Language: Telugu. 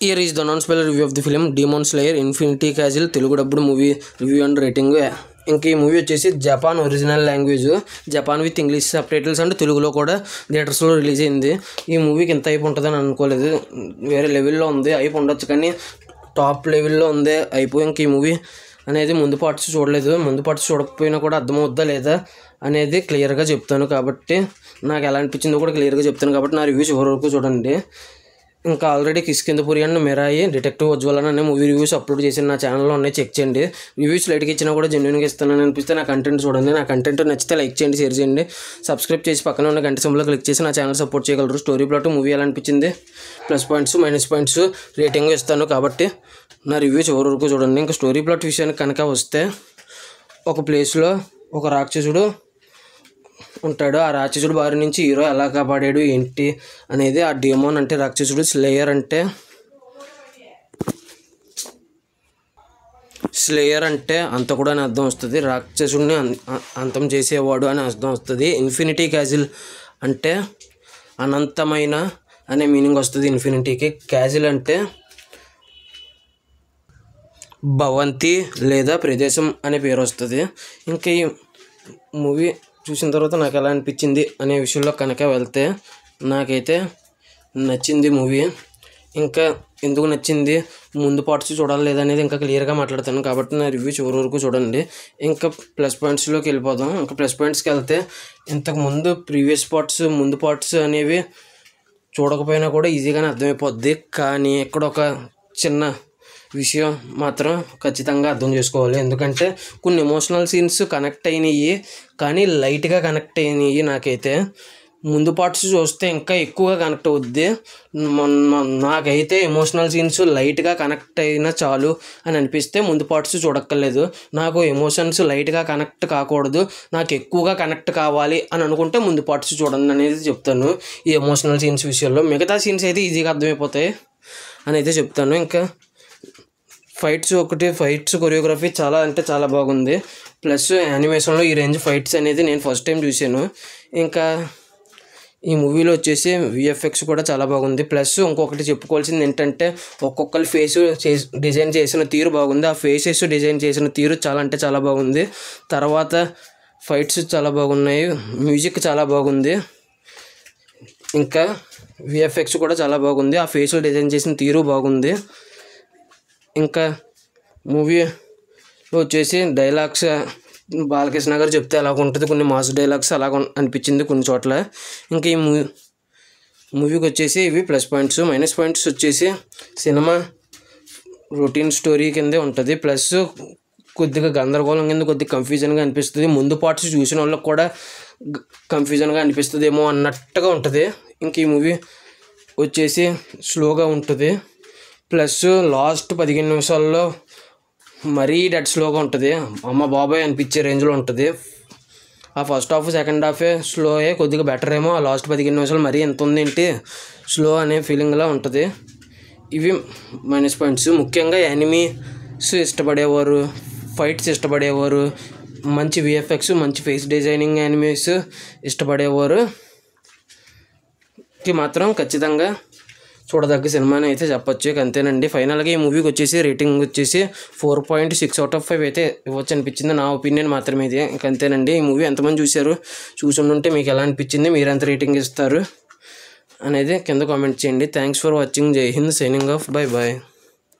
Here is the non-spoiler review of the film Demon Slayer Infinity Castle Telugu డబ్బుడు movie review and rating. ఇంక ఈ మూవీ వచ్చేసి Japan original language, Japan with English sub titles and తెలుగులో కూడా థియేటర్స్లో రిలీజ్ అయింది. ఈ మూవీకి ఎంత హైప్ ఉంటుందని అనుకోలేదు, వేరే లెవెల్లో ఉంది. హైప్ ఉండొచ్చు కానీ టాప్ లెవెల్లో ఉంది హైప్. ఇంక ఈ మూవీ అనేది ముందు పార్ట్స్ చూడలేదు, ముందు పార్ట్స్ చూడకపోయినా కూడా అర్థమవుద్దా లేదా అనేది క్లియర్గా చెప్తాను. కాబట్టి నాకు ఎలా అనిపించిందో కూడా క్లియర్గా చెప్తాను. కాబట్టి నా రివ్యూ చివరి వరకు చూడండి. ఇంకా already Kishkindhapuri and Mirai, detective Ujwalan అనే మూవీ రివ్యూస్ అప్లోడ్ చేసిన నా ఛానల్లో ఉన్నాయి, చెక్ చేయండి. రివ్యూస్ లైట్గా ఇచ్చినా కూడా జెన్యున్గా ఇస్తానని అనిపిస్తే నా కంటెంట్ చూడండి. నా కంటెంట్ నచ్చితే లైక్ చేయండి, షేర్ చేయండి, సబ్స్క్రైబ్ చేసి పక్కన ఉన్న గంట సింబల్లో క్లిక్ చేసి నా ఛానల్ సపోర్ట్ చేయగలరు. స్టోరీ ప్లాట్ మూవీ ఎలా అనిపించింది, plus points minus points rating ఇస్తాను. కాబట్టి నా రివ్యూ చివరి వరకు చూడండి. ఇంకా స్టోరీ ప్లాట్ విషయానికి కనుక వస్తే, ఒక ప్లేస్లో ఒక రాక్షసుడు ఉంటాడు. ఆ రాక్షసుడు బారి నుంచి హీరో ఎలా కాపాడాడు ఏంటి అనేది, ఆ డెమోన్ అంటే రాక్షసుడు, స్లేయర్ అంటే అంతకుడు అని అర్థం వస్తుంది, రాక్షసుడిని అంతం చేసేవాడు అని అర్థం వస్తుంది. ఇన్ఫినిటీ క్యాజిల్ అంటే అనంతమైన అనే మీనింగ్ వస్తుంది ఇన్ఫినిటీకి. క్యాజిల్ అంటే భవంతి లేదా ప్రదేశం అనే పేరు వస్తుంది. ఇంకా ఈ మూవీ చూసిన తర్వాత నాకు ఎలా అనిపించింది అనే విషయంలో కనుక వెళ్తే, నాకైతే నచ్చింది మూవీ. ఇంకా ఎందుకు నచ్చింది, ముందు పార్ట్స్ చూడాలి లేదనేది ఇంకా క్లియర్గా మాట్లాడతాను. కాబట్టి నా రివ్యూ చివరి వరకు చూడండి. ఇంకా ప్లస్ పాయింట్స్లోకి వెళ్ళిపోదాం. ఇంకా ప్లస్ పాయింట్స్కి వెళ్తే, ఇంతకు ముందు ప్రీవియస్ పార్ట్స్ ముందు పార్ట్స్ అనేవి చూడకపోయినా కూడా ఈజీగానే అర్థమైపోద్ది. కానీ ఇక్కడ ఒక చిన్న విషయం మాత్రం ఖచ్చితంగా అర్థం చేసుకోవాలి. ఎందుకంటే కొన్ని ఎమోషనల్ సీన్స్ కనెక్ట్ అయినాయి, కానీ లైట్గా కనెక్ట్ అయినాయి. నాకైతే ముందు పార్ట్స్ చూస్తే ఇంకా ఎక్కువగా కనెక్ట్ అవుద్ది. నాకైతే ఎమోషనల్ సీన్స్ లైట్గా కనెక్ట్ అయినా చాలు అని అనిపిస్తే ముందు పార్ట్స్ చూడక్కర్లేదు. నాకు ఎమోషన్స్ లైట్గా కనెక్ట్ కాకూడదు, నాకు ఎక్కువగా కనెక్ట్ కావాలి అని అనుకుంటే ముందు పార్ట్స్ చూడండి అనేది చెప్తాను. ఈ ఎమోషనల్ సీన్స్ విషయంలో మిగతా సీన్స్ అయితే ఈజీగా అర్థమైపోతాయి అని అయితే చెప్తాను. ఇంకా ఫైట్స్ కొరియోగ్రఫీ చాలా అంటే చాలా బాగుంది. ప్లస్ యానిమేషన్లో ఈ రేంజ్ ఫైట్స్ అనేది నేను ఫస్ట్ టైం చూశాను. ఇంకా ఈ మూవీలో వచ్చేసి విఎఫ్ఎక్స్ కూడా చాలా బాగుంది. ప్లస్ ఇంకొకటి చెప్పుకోవాల్సింది ఏంటంటే, ఒక్కొక్కరి ఫేస్ డిజైన్ చేసిన తీరు బాగుంది. ఆ ఫేసెస్ డిజైన్ చేసిన తీరు చాలా అంటే చాలా బాగుంది. తర్వాత ఫైట్స్ చాలా బాగున్నాయి, మ్యూజిక్ చాలా బాగుంది, ఇంకా విఎఫ్ఎక్స్ కూడా చాలా బాగుంది. ఆ ఫేస్లు డిజైన్ చేసిన తీరు బాగుంది. ఇంకా మూవీలో వచ్చేసి డైలాగ్స్ బాలకృష్ణ గారు చెప్తే అలాగ ఉంటుంది, కొన్ని మాస్ డైలాగ్స్ అలాగ అనిపించింది కొన్ని చోట్ల. ఇంకా ఈ మూవీకి వచ్చేసి ఇవి ప్లస్ పాయింట్స్. మైనస్ పాయింట్స్ వచ్చేసి, సినిమా రొటీన్ స్టోరీ కిందే ఉంటుంది. ప్లస్ కొద్దిగా గందరగోళం కింద కొద్దిగా కన్ఫ్యూజన్గా అనిపిస్తుంది. ముందు పార్ట్స్ చూసిన వాళ్ళకి కూడా కన్ఫ్యూజన్గా అనిపిస్తుందేమో అన్నట్టుగా ఉంటుంది. ఇంక ఈ మూవీ వచ్చేసి స్లోగా ఉంటుంది. ప్లస్ లాస్ట్ 15 నిమిషాల్లో మరీ డెడ్ స్లోగా ఉంటుంది, అమ్మ బాబాయ్ అనిపించే రేంజ్లో ఉంటుంది. ఆ ఫస్ట్ హాఫ్ సెకండ్ హాఫే స్లోయే, కొద్దిగా బెటర్ ఏమో. ఆ లాస్ట్ 15 నిమిషాలు మరీ ఎంత ఉందేంటి స్లో అనే ఫీలింగ్లా ఉంటుంది. ఇవి మైనస్ పాయింట్స్. ముఖ్యంగా యానిమీస్ ఇష్టపడేవారు, ఫైట్స్ ఇష్టపడేవారు, మంచి విఎఫ్ఎక్స్ మంచి ఫేస్ డిజైనింగ్ యానిమీస్ ఇష్టపడేవారుకి మాత్రం ఖచ్చితంగా చూడదగ్గ సినిమా అని అయితే చెప్పొచ్చు. అంతేనండి. ఫైనల్గా ఈ మూవీకి వచ్చేసి రేటింగ్ వచ్చేసి 4.6 out of 5 అయితే ఇవ్వచ్చు అనిపించింది, నా ఒపీనియన్ మాత్రమే ఇది. అంతేనండి. ఈ మూవీ ఎంతమంది చూసి ఉంటే మీకు ఎలా అనిపించింది, మీరు ఎంత రేటింగ్ ఇస్తారు అనేది కింద కామెంట్ చేయండి. Thanks for watching. Jai Hind. Signing off. Bye bye.